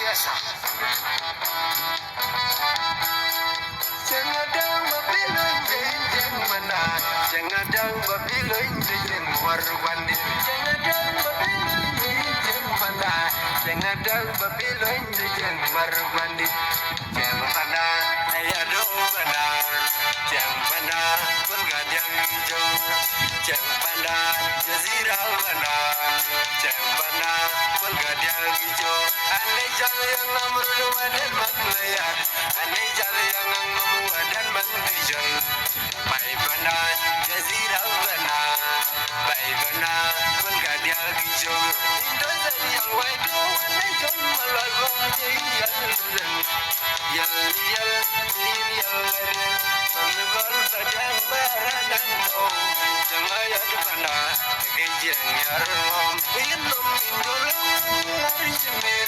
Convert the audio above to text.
Yesa Jangan dang babiloi jeng mana Jangan dang babiloi jeng warwandi Jangan dang babiloi jeng mana Jangan dang babiloi jeng warwandi Jeng mana ayado mana Jeng mana pelgadang hijau Jeng mana jazirah mana Jeng mana pelgadang hijau Andai jale yang namru wadan matlayar Andai jale yang namru wadan matrijal Bai bana jazirah bana Bai bana pelgadang hijau Indonesia yang waidu andai jom malai wajai yang lulen Yal yal yal Panggal badang baradan oh Jangan yad bana Genjeng yarom Ilum indolong Hari jeme